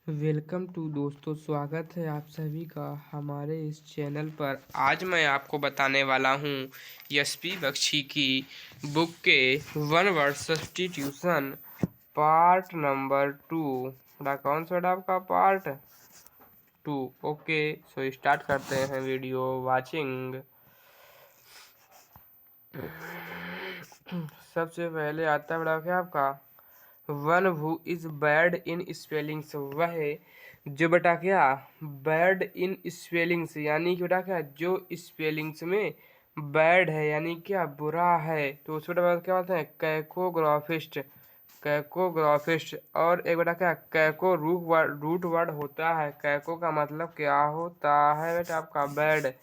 Welcome to दोस्तों, स्वागत है आप सभी का हमारे इस चैनल पर। आज मैं आपको बताने वाला हूँ एसपी बख्शी की बुक के one word substitution part number 2। कौन सा आपका पार्ट 2? ओके, सो स्टार्ट करते हैं वीडियो वाचिंग। सबसे पहले आता है क्या आपका one who is bad in spellings. वह है जो बेटा क्या बैड इन स्पेलिंग्स, यानी कि बेटा क्या जो स्पेलिंग्स में बैड है यानी क्या बुरा है, तो उस बेटा क्या बोलते हैं कैकोग्राफिस्ट। कैकोग्राफिस्ट। और एक बेटा क्या कैको रूट वर्ड होता है। कैको का मतलब क्या होता है बेटा आपका bad.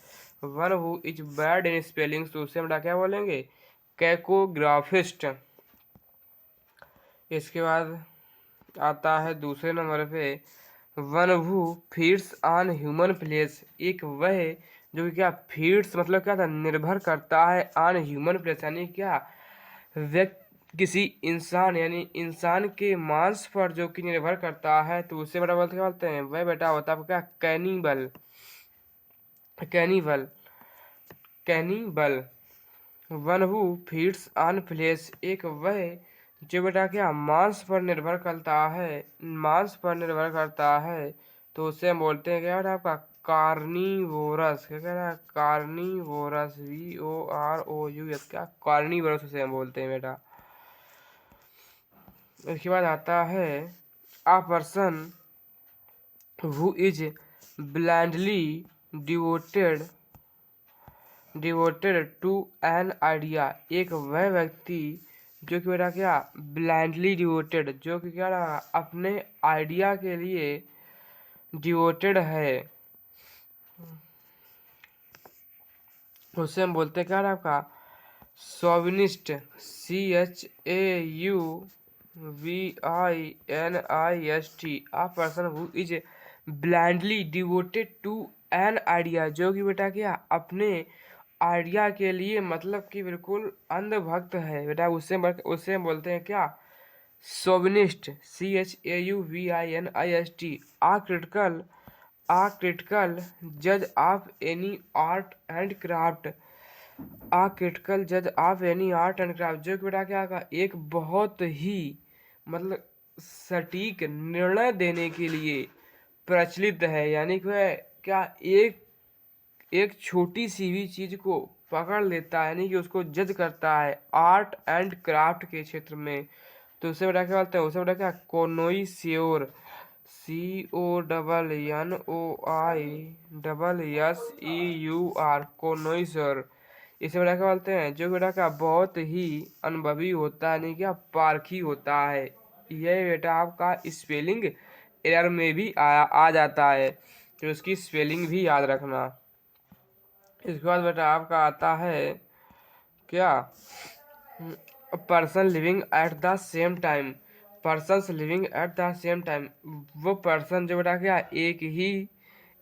One who is bad in spellings, तो उससे बेटा क्या बोलेंगे कैकोग्राफिस्ट। इसके बाद आता है दूसरे नंबर पे one who feeds on human flesh. एक वह जो कि क्या फीड्स मतलब क्या था निर्भर करता है ऑन ह्यूमन फ्लेश, यानी क्या व्यक्ति किसी इंसान यानी इंसान के मांस पर जो कि निर्भर करता है, तो उससे बेटा बोलते क्या बोलते हैं वह बेटा होता है क्या cannibal. Cannibal cannibal. One who feeds on flesh. एक वह जो बेटा क्या मांस पर निर्भर करता है, मांस पर निर्भर करता है, तो उसे हम बोलते हैं क्या बेटा आपका कार्निवोरस। क्या कह रहा है कार्निवोरस, VOROUS। क्या कार्निवोरस उसे हम बोलते हैं बेटा। इसके बाद आता है a person who is blindly devoted to an idea. एक वह व्यक्ति जो कि बेटा क्या ब्लाइंडली डिवोटेड, जो कि क्या रहा अपने आइडिया के लिए डिवोटेड है, उसे हम बोलते हैं क्या रहा आपका chauvinist. CHAUVINIST। A person who is blindly devoted to an idea, जो कि बेटा क्या अपने आइडिया के लिए मतलब कि बिल्कुल अंधभक्त है बेटा, उससे हम बोलते हैं क्या शोविनिस्ट। CHAUVINIST। आ क्रिटिकल जज of any art and craft. A critical जज of any art and craft, जो कि बेटा क्या का एक बहुत ही मतलब सटीक निर्णय देने के लिए प्रचलित है, यानी कि वह क्या एक एक छोटी सी भी चीज को पकड़ लेता है, यानी कि उसको जज करता है आर्ट एंड क्राफ्ट के क्षेत्र में, तो उसे बेटा क्या बोलते हैं उसे बेटा क्या कोनोइस्योर। CONOISSEUR कोनोइस्योर। इसे बेटा क्या बोलते हैं जो बेटा का बहुत ही अनुभवी होता है, यानी क्या पारखी होता है। यह बेटा आपका स्पेलिंग एरर में भी आ जाता है, तो उसकी स्पेलिंग भी याद रखना। इसके बाद बेटा आपका आता है क्या person living at the same time. Person living at the same time, वो पर्सन जो बेटा क्या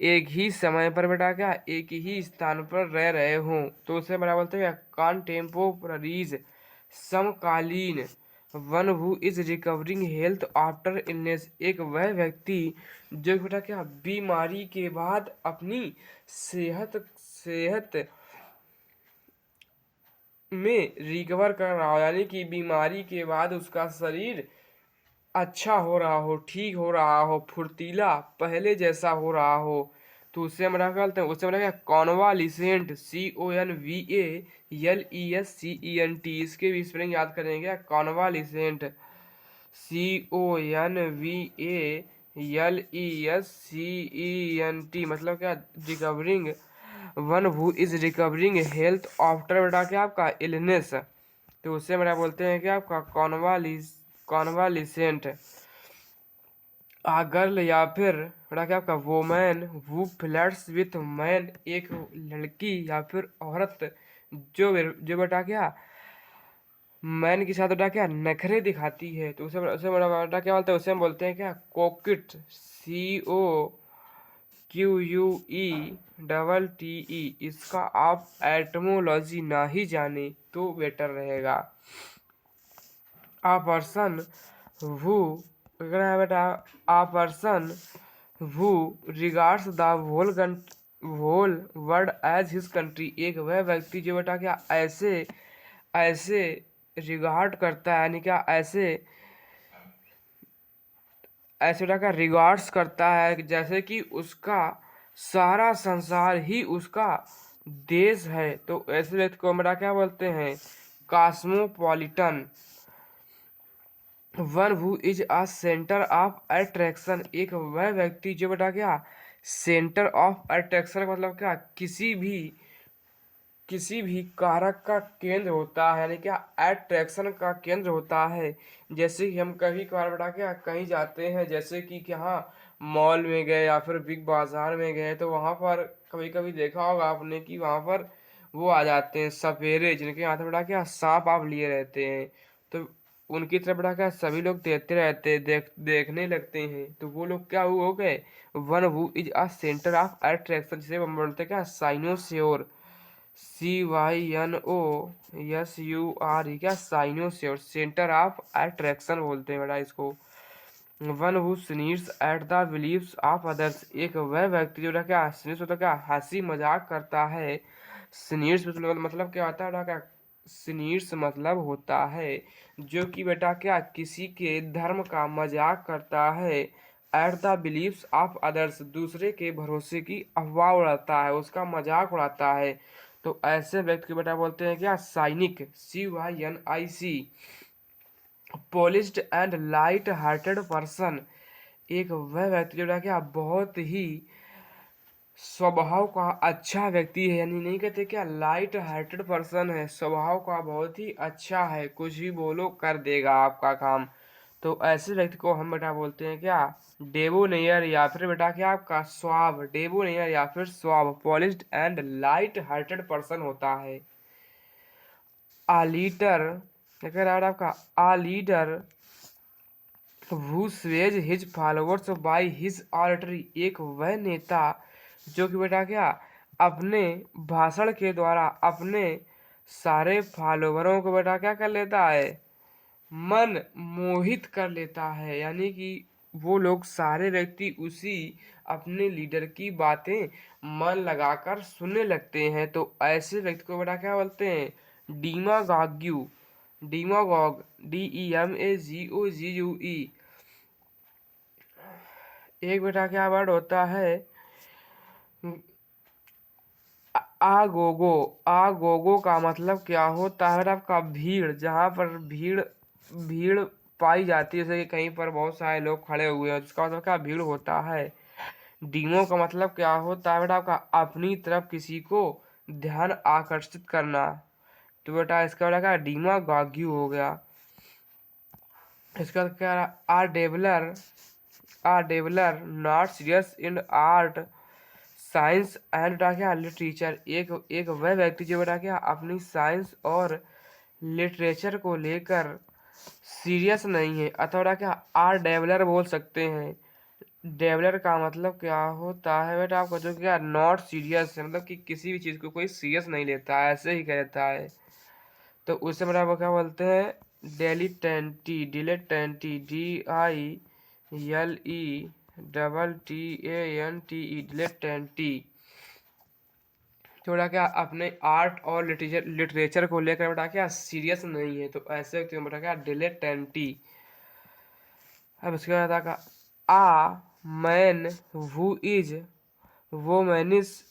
एक ही समय पर बेटा क्या एक ही स्थान पर रह रहे हों, तो उसे बेटा बोलते हैं कॉन्टेम्पोररीज समकालीन। One who is recovering health after illness. एक वह व्यक्ति जो बेटा क्या बीमारी के बाद अपनी सेहत सेहत में रिकवर कर रहा हो, यानी कि बीमारी के बाद उसका शरीर अच्छा हो रहा हो, ठीक हो रहा हो, फुर्तीला पहले जैसा हो रहा हो, तो उससे हम क्या कहते हैं उससे हम क्या कॉन्वालिसेंट। CONVALESCENT। इसके भी स्पेलिंग याद करेंगे कॉन्वालिसेंट। CONVALESCENT मतलब क्या recovering. One who is recovering health after बेटा क्या आपका इलनेस, तो उससे बेटा बोलते हैं कि आपका कॉन्वालिसेंट। गर्ल या फिर बेटा क्या आपका woman who flirts with man. एक लड़की या फिर औरत जो बेटा क्या मैन के साथ बेटा क्या नखरे दिखाती है, तो उसे बेटा क्या बोलते हैं उसे हम बोलते हैं क्या कोकिट। COQUETTE। इसका आप एटमोलॉजी ना ही जाने तो बेटर रहेगा। A person who अगर है बेटा a person who regards the whole world as his country, एक वह व्यक्ति जो बेटा क्या ऐसे ऐसे रिगार्ड करता है, यानी क्या ऐसे ऐसे बेटा क्या रिगार्ड्स करता है जैसे कि उसका सारा संसार ही उसका देश है, तो ऐसे व्यक्ति को बेटा क्या बोलते हैं? Cosmopolitan. One who is a centre of attraction, एक वह व्यक्ति जो बेटा क्या सेंटर ऑफ अट्रैक्शन मतलब क्या किसी भी कारक का केंद्र होता है, यानी क्या अट्रैक्शन का केंद्र होता है। जैसे कि हम कभी कभार बेटा क्या कहीं जाते हैं, जैसे कि हाँ मॉल में गए या फिर बिग बाजार में गए, तो वहां पर कभी कभी देखा होगा आपने कि वहां पर वो आ जाते हैं सपेरे, जिनके हाथ में बेटा क्या सांप आप लिए रहते हैं, तो उनकी तरफ बेटा क्या सभी लोग देखते रहते हैं, देखने लगते हैं, तो वो लोग क्या हो गए? One who is a centre of attraction, जिसे हम बोलते हैं क्या साइनोस्योर, CYNOSUR, क्या साइनोस्योर, सेंटर ऑफ अट्रैक्शन बोलते हैं बेटा इसको। One who sneers at the believes of others, एक वह व्यक्ति जो क्या स्नीर्स मतलब क्या हंसी मजाक करता है। स्नीर्स मतलब क्या होता है बेटा? क्या स्नीर्स मतलब होता है जो कि बेटा क्या किसी के धर्म का मजाक करता है। At the believes of others, दूसरे के भरोसे की अफवाह उड़ाता है, उसका मजाक उड़ाता है, तो ऐसे व्यक्ति को बेटा बोलते हैं क्या? साइनिक, CYNIC। Polished and light hearted person, एक वह व्यक्ति जो है क्या बहुत ही स्वभाव का अच्छा व्यक्ति है, यानी नहीं कहते क्या लाइट हार्टेड पर्सन है, स्वभाव का बहुत ही अच्छा है, कुछ भी बोलो कर देगा आपका काम, तो ऐसे व्यक्ति को हम बेटा बोलते हैं क्या? डेबोनेयर, या फिर बेटा क्या आपका स्वाब, डेबोनेयर या फिर swab, polished and light hearted person होता है। आ लीडर, अगर आपका आ leader who sways his followers by his oratory, एक वह नेता जो कि बेटा क्या अपने भाषण के द्वारा अपने सारे फॉलोवरों को बेटा क्या कर लेता है? मन मोहित कर लेता है, यानी कि वो लोग सारे व्यक्ति उसी अपने लीडर की बातें मन लगाकर सुनने लगते हैं, तो ऐसे व्यक्ति को बेटा क्या बोलते हैं? डीमागॉग्यू, डीमागॉग, DEMAGOGUE। एक बेटा क्या वर्ड होता है? आगोगो, आगोगो का मतलब क्या होता है? आपका भीड़, जहाँ पर भीड़ भीड़ पाई जाती है, जैसे कि कहीं पर बहुत सारे लोग खड़े हुए हैं, जिसका मतलब क्या भीड़ होता है। डीमो का मतलब क्या होता है बेटा? आपका अपनी तरफ किसी को ध्यान आकर्षित करना, तो बेटा इसका बेटा क्या डीमागॉग्यू हो गया। इसका क्या? Are dabbler not serious in art science and क्या लिटरेचर, एक वह व्यक्ति जो बेटा क्या अपनी साइंस और लिटरेचर को लेकर सीरियस नहीं है, अथवा क्या आर डेवलर बोल सकते हैं। डेवलर का मतलब क्या होता है बेटा आपको? जो क्या नॉट सीरियस है, मतलब कि किसी भी चीज़ को कोई सीरियस नहीं लेता है, ऐसे ही कहता है, तो उससे मेरा वो क्या बोलते हैं? डिलेटेंटी, डिलेटेंटी, DILETTENTE, डिलेटेंटी, थोड़ा क्या अपने आर्ट और लिटरेचर को लेकर बेटा क्या सीरियस नहीं है, तो ऐसे व्यक्ति को बेटा क्या डिलेटेंटी। अब इसके बाद का a man who is womanish,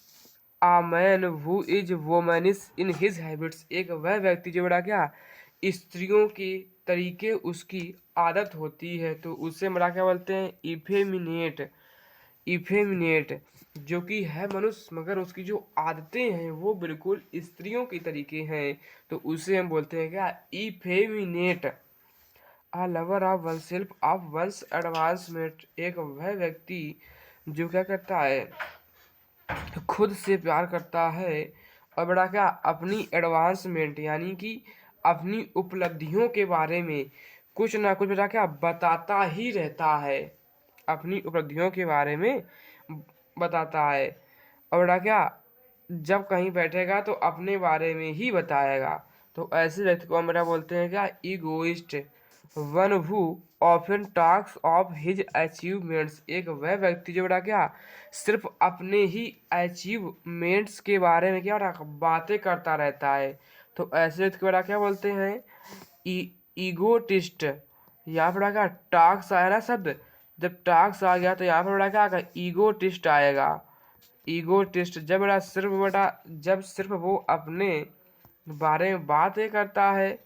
a man who is womanish in his habits, एक वह व्यक्ति जो बेटा क्या स्त्रियों के तरीके उसकी आदत होती है, तो उससे बड़ा क्या बोलते हैं? इफेमिनेट, इफेमिनेट, जो कि है मनुष्य मगर उसकी जो आदतें हैं वो बिल्कुल स्त्रियों की तरीके हैं, तो उसे हम बोलते हैं क्या? Effeminate. A lover of one self of one's advancement, एक वह व्यक्ति जो क्या करता है? खुद से प्यार करता है, और बड़ा क्या अपनी एडवांसमेंट यानी कि अपनी उपलब्धियों के बारे में कुछ ना कुछ बेटा क्या बताता ही रहता है, अपनी उपलब्धियों के बारे में बताता है, और बेटा क्या जब कहीं बैठेगा तो अपने बारे में ही बताएगा, तो ऐसे व्यक्ति को हम बेटा बोलते हैं क्या? Egoist. One who often talks of his achievements, एक वह व्यक्ति जो बेटा क्या सिर्फ अपने ही अचीवमेंट्स के बारे में क्या बेटा बातें करता रहता है। तो ऐसे व्यक्ति को बेटा क्या बोलते हैं, ईगोटिस्ट। यहाँ पर क्या टॉक्स आया ना शब्द, जब टॉक्स आ गया तो यहाँ पर बेटा क्या आएगा, ईगोटिस्ट आएगा। ईगोटिस्ट जब बेटा सिर्फ बेटा जब सिर्फ वो अपने बारे में बातें करता है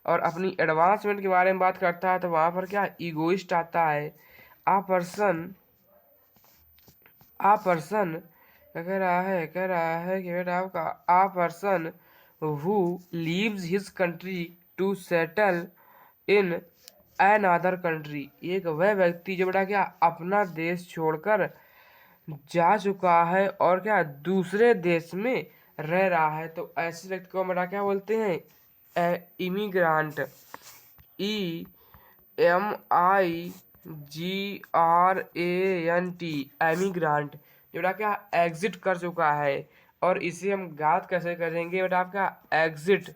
और अपनी एडवांसमेंट के बारे में बात करता है तो वहाँ पर क्या ईगोइस्ट आता है। आ पर्सन कह रहा है कि बेटा आपका a person who leaves his country to settle in another country, एक वह व्यक्ति जो बेटा क्या अपना देश छोड़कर जा चुका है और क्या दूसरे देश में रह रहा है। तो ऐसे व्यक्ति को बेटा क्या बोलते हैं, इमिग्रांट। EMIGRANT, एमिग्रांट जो बेटा क्या एग्जिट कर चुका है। और इसे हम याद कैसे करेंगे बेटा, आपका एग्जिट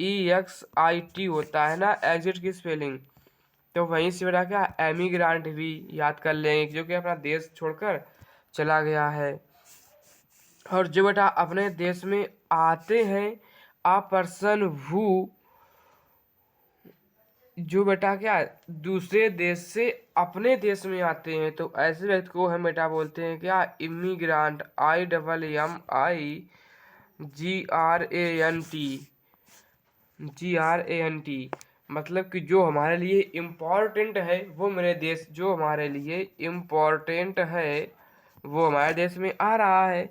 EXIT होता है ना एग्जिट की स्पेलिंग, तो वहीं से बेटा क्या एमिग्रांट भी याद कर लेंगे जो कि अपना देश छोड़कर चला गया है। और जो बेटा अपने देश में आते हैं, आ पर्सन हु, जो बेटा क्या दूसरे देश से अपने देश में आते हैं तो ऐसे व्यक्ति को हम बेटा बोलते हैं क्या, इमिग्रांट। IMMIGRANT, मतलब कि जो हमारे लिए इम्पोर्टेंट है वो मेरे देश, जो हमारे लिए इम्पोर्टेंट है वो हमारे देश में आ रहा है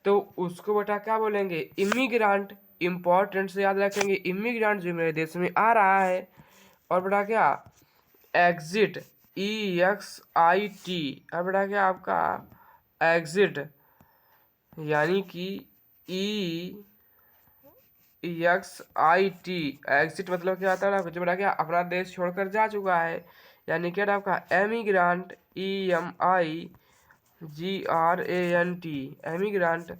तो उसको बेटा क्या बोलेंगे, इमिग्रांट। इम्पोर्टेंट से याद रखेंगे, इमिग्रांट जो मेरे देश में आ रहा है। और बेटा क्या एग्जिट EXIT, और बेटा क्या आपका एग्जिट यानी कि EXIT, एग्जिट मतलब क्या आता है जो बेटा क्या अपना देश छोड़कर जा चुका है, यानी क्या आपका एमिग्रांट EMIGRANT, एमिग्रांट।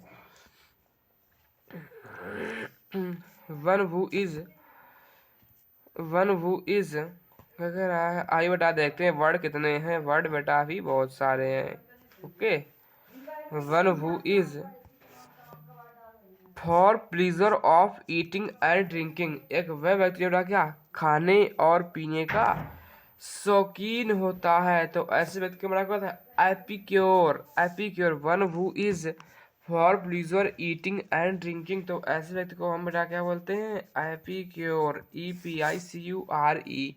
वन हु इज क्या कह रहा है, आइए बेटा देखते हैं वर्ड कितने हैं, वर्ड बेटा भी बहुत सारे हैं। Okay, one who is for pleaser of eating and drinking, एक वह व्यक्ति जो क्या खाने और पीने का शौकीन होता है तो ऐसे व्यक्ति को क्या होता है, epicure. One who is for pleasure eating and drinking, तो ऐसे व्यक्ति को हम बेटा क्या बोलते हैं, epicure, EPICURE।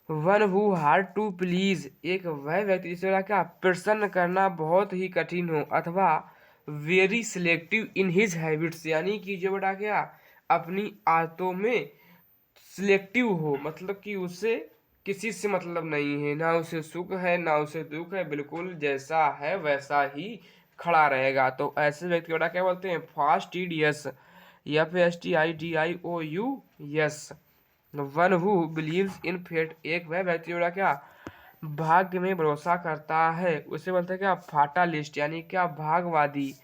One who hard to please, एक वह व्यक्ति जिसे क्या प्रसन्न करना बहुत ही कठिन हो अथवा वेरी सिलेक्टिव इन हिज हैबिट्स, यानी कि जो बेटा क्या अपनी आदतों में सिलेक्टिव हो, मतलब कि उसे किसी से मतलब नहीं है, ना उसे सुख है ना उसे दुख है, बिल्कुल जैसा है वैसा ही खड़ा रहेगा। तो ऐसे व्यक्ति बेटा क्या बोलते हैं, fastidious, FASTIDIOUS। One who believes in fate, एक वह व्यक्ति बेटा क्या भाग्य में भरोसा करता है उसे बोलते हैं क्या, फाटालिस्ट, यानी क्या भागवादी।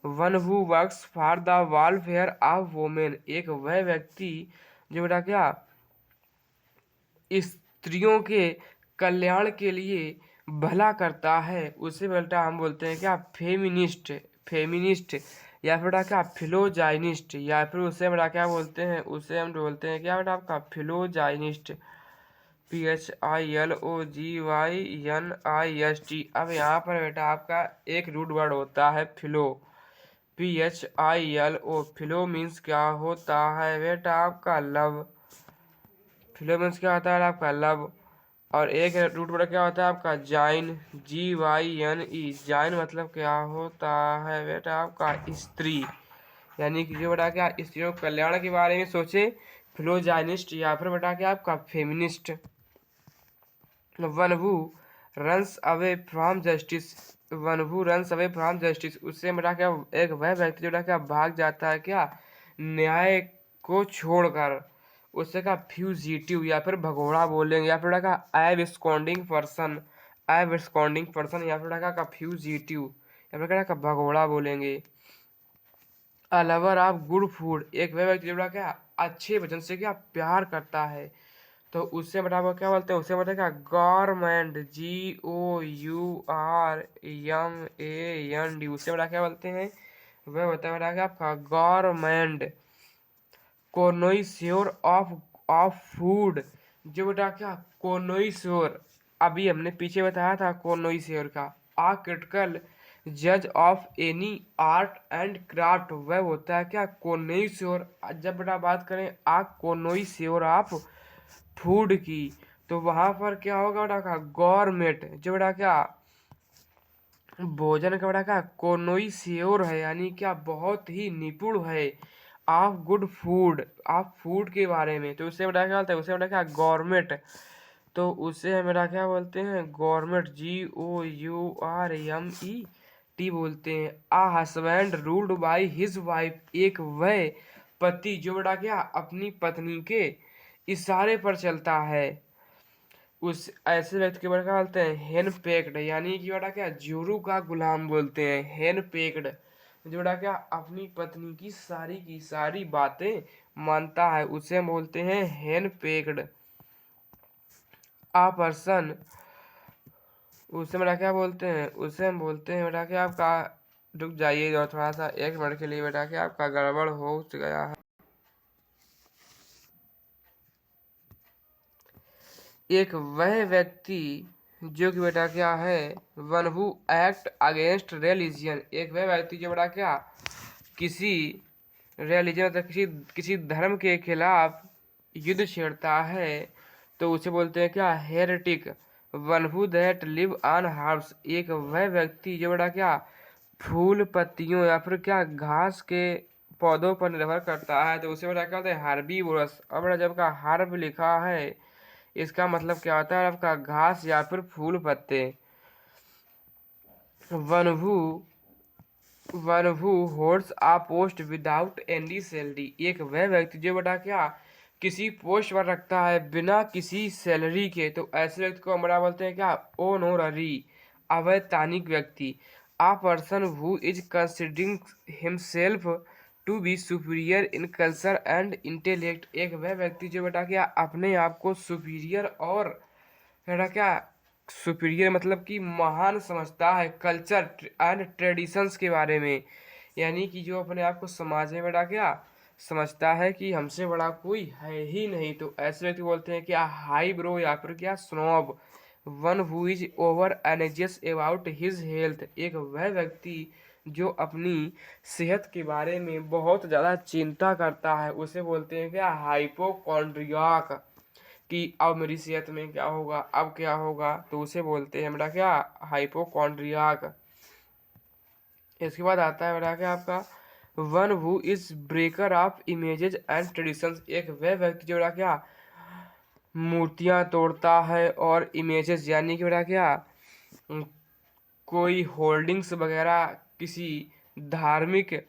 One who works for the welfare of women, एक वह व्यक्ति जो बेटा क्या स्त्रियों के कल्याण के लिए भला करता है उसे बेटा हम बोलते हैं क्या, फेमिनिस्ट या फिर बेटा क्या फिलोजाइनिस्ट, या फिर उसे बेटा क्या बोलते हैं, उसे हम बोलते हैं क्या बेटा आपका फिलोजाइनिस्ट, PHILOGYNIST। अब यहाँ पर बेटा आपका एक रूट वर्ड होता है फिलो, PHILO। फिलो मीन्स क्या होता है बेटा आपका लव, फिलो मीन्स क्या होता है आपका लव। और एक रूट वर्ड क्या होता है आपका जाइन, GYNE, जाइन मतलब क्या होता है बेटा आपका स्त्री, यानी कि जो बेटा क्या स्त्रियों के कल्याण के बारे में सोचे, फिलोजाइनिस्ट या फिर बेटा क्या आपका feminist. One who runs away from justice, one who runs away from justice, उससे बेटा क्या एक वह व्यक्ति जो क्या भाग जाता है क्या न्याय को छोड़कर, उससे क्या फ्यूजिटिव या फिर भगोड़ा बोलेंगे, या फिर बेटा क्या एब्सकॉन्डिंग पर्सन, या फिर बेटा क्या फ्यूजिटिव या फिर क्या भगोड़ा बोलेंगे। A lover of good food, एक वह व्यक्ति जो क्या अच्छे भोजन से क्या प्यार करता है तो उससे बेटा वो क्या बोलते हैं, उससे बेटा क्या गवर्नमेंट, GOURMAND, उससे बेटा क्या बोलते हैं, वह होता है बेटा क्या आपका गवर्नमेंट कोनोइस्योर ऑफ फूड। जो बेटा क्या कोनोइस्योर, अभी हमने पीछे बताया था कोनोइस्योर का, आ क्रिटिकल जज of any art and craft, वह होता है क्या कोनोइस्योर। जब बेटा बात करें आ कोनोइस्योर ऑफ फूड की, तो वहां पर क्या होगा बेटा का गवर्नमेंट, जो बेटा क्या भोजन का बेटा क्या कोनोइस्योर है, यानी क्या बहुत ही निपुण है आप गुड फूड, आप फूड के बारे में, तो उससे बेटा क्या बोलते हैं, उससे बेटा क्या गवर्नमेंट, तो उससे हम बेटा क्या बोलते हैं गवर्नमेंट, GOURMET बोलते हैं। A husband ruled by his wife, एक वह पति जो बेटा क्या अपनी पत्नी के इशारे पर चलता है, उस ऐसे व्यक्ति के बेटा क्या बोलते हैं हेन पेक्ड, यानी कि बेटा क्या जोरू का गुलाम बोलते हैं, हेन पेक्ड, जो बेटा क्या अपनी पत्नी की सारी बातें मानता है, उसे हम बोलते हैं हेन पेक्ड। आ पर्सन, उसे बेटा क्या बोलते हैं, उसे हम बोलते हैं बेटा क्या आपका, रुक जाइए और थोड़ा सा 1 मिनट के लिए बेटा क्या आपका गड़बड़ हो गया है। एक वह व्यक्ति जो कि बेटा क्या है one who act against religion, एक वह व्यक्ति जो बेटा क्या किसी रिलीजन मतलब किसी धर्म के खिलाफ युद्ध छेड़ता है, तो उसे बोलते हैं क्या heretic. One who that live on herbs, एक वह व्यक्ति जो बेटा क्या फूल पत्तियों या फिर क्या घास के पौधों पर निर्भर करता है, तो उसे बेटा क्या होता है हार्बीवोरस। अब बेटा जब का हर्ब लिखा है इसका मतलब क्या होता है आपका घास या फिर फूल पत्ते। वनहू वनहू होल्ड्स आ पोस्ट विदाउट एनी सैलरी, एक वह व्यक्ति जो बेटा क्या किसी पोस्ट पर रखता है बिना किसी सैलरी के, तो ऐसे व्यक्ति को हमारा बोलते हैं क्या ओनोररी, अवैतनिक व्यक्ति। A person who is considering himself to be superior in culture and intellect, एक वह व्यक्ति जो बेटा क्या अपने आप को सुपीरियर और बेटा क्या सुपीरियर मतलब कि महान समझता है कल्चर एंड ट्रेडिशंस के बारे में, यानी कि जो अपने आप को समाज में बेटा क्या समझता है कि हमसे बड़ा कोई है ही नहीं, तो ऐसे व्यक्ति बोलते हैं क्या हाई ब्रो या फिर क्या snob. One who is over energious about his health, एक वह व्यक्ति जो अपनी सेहत के बारे में बहुत ज़्यादा चिंता करता है, उसे बोलते हैं क्या हाइपोकॉन्ड्रियाक, कि अब मेरी सेहत में क्या होगा, अब क्या होगा, तो उसे बोलते हैं बेटा क्या हाइपोकॉन्ड्रियाक। इसके बाद आता है बेटा क्या आपका one who is breaker of images and traditions, एक वह व्यक्ति जो बेटा क्या मूर्तियां तोड़ता है और इमेजेस यानी कि बेटा क्या उम, कोई होल्डिंग्स वगैरह किसी धार्मिक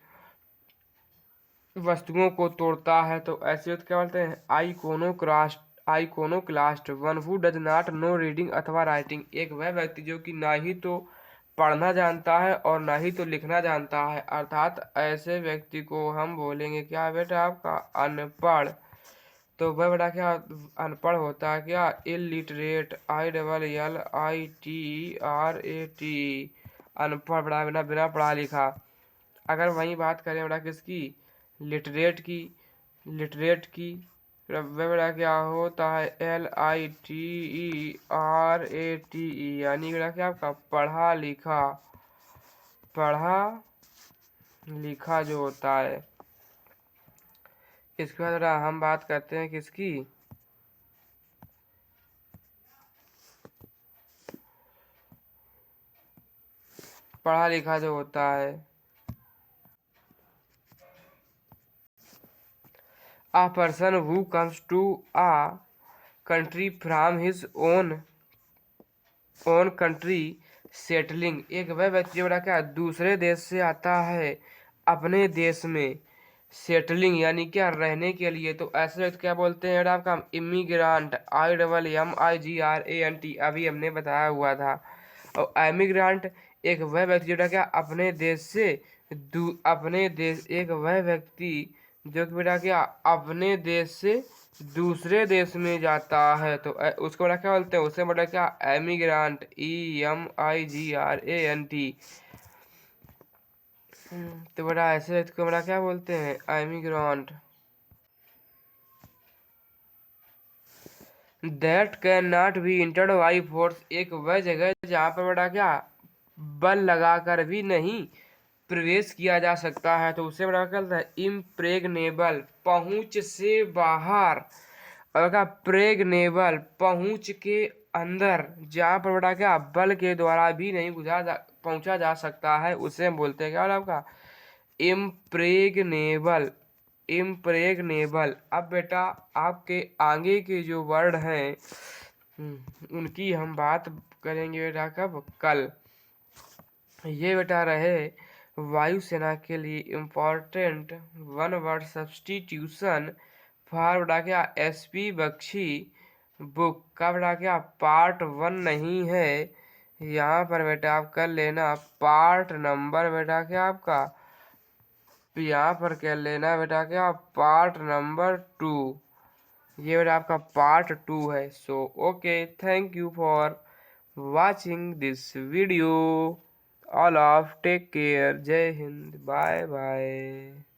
वस्तुओं को तोड़ता है, तो ऐसे क्या बोलते हैं iconoclast. One who does not know reading अथवा राइटिंग, एक वह व्यक्ति जो कि ना ही तो पढ़ना जानता है और ना ही तो लिखना जानता है, अर्थात ऐसे व्यक्ति को हम बोलेंगे क्या बेटा आपका अनपढ़। तो वह बेटा क्या अनपढ़ होता है क्या इलिटरेट, ILLITERAT, अनपढ़ बेटा बिना बिना पढ़ा लिखा। अगर वहीं बात करें बेटा किसकी लिटरेट की, लिटरेट की वह बेटा क्या होता है LITERATE, यानी बेटा क्या आपका पढ़ा लिखा, पढ़ा लिखा जो होता है। इसके बाद बेटा हम बात करते हैं किसकी पढ़ा लिखा जो होता है a person who comes to a country from his own country settling, एक वह व्यक्ति बड़ा क्या दूसरे देश से आता है अपने देश में सेटलिंग यानी क्या रहने के लिए, तो ऐसे व्यक्ति क्या बोलते हैं आपका इमिग्रांट, IMMIGRANT, अभी हमने बताया हुआ था। और एमिग्रांट एक वह व्यक्ति जो क्या अपने देश से अपने देश, एक वह व्यक्ति जो कि बेटा क्या अपने देश से दूसरे देश में जाता है तो उसको बड़ा क्या बोलते हैं, उसे बड़ा क्या, एमिग्रांट, EMIGRANT। तो बड़ा ऐसे इसको बड़ा क्या बोलते हैं, emigrant. That can not be entered by force, एक वह जगह जहाँ पर बड़ा क्या, बल लगाकर भी नहीं प्रवेश किया जा सकता है, तो उसे बड़ा क्या बोलता है, इम्प्रेग्नेबल, पहुंच से बाहर। और क्या, प्रेग्नेबल, पहुंच के अंदर, जहाँ पर बड़ा क्या बल के द्वारा भी नहीं पहुंचा जा सकता है, उसे हम बोलते हैं क्या बोला आपका, इम्प्रेग्नेबल। इम्प्रेग्नेबल। अब बेटा आपके आगे के जो वर्ड हैं उनकी हम बात करेंगे बेटा कब, कल। ये बेटा रहे वायुसेना के लिए important one word substitution for बेटा क्या SP बख्शी बुक का बेटा क्या पार्ट 1 नहीं है, यहाँ पर बेटा आप कर लेना पार्ट नंबर बेटा क्या आपका, यहाँ पर कर लेना बेटा क्या पार्ट नंबर 2। ये बेटा आपका पार्ट 2 है। So okay, thank you for watching this video. All of take care, जय हिंद, बाय बाय।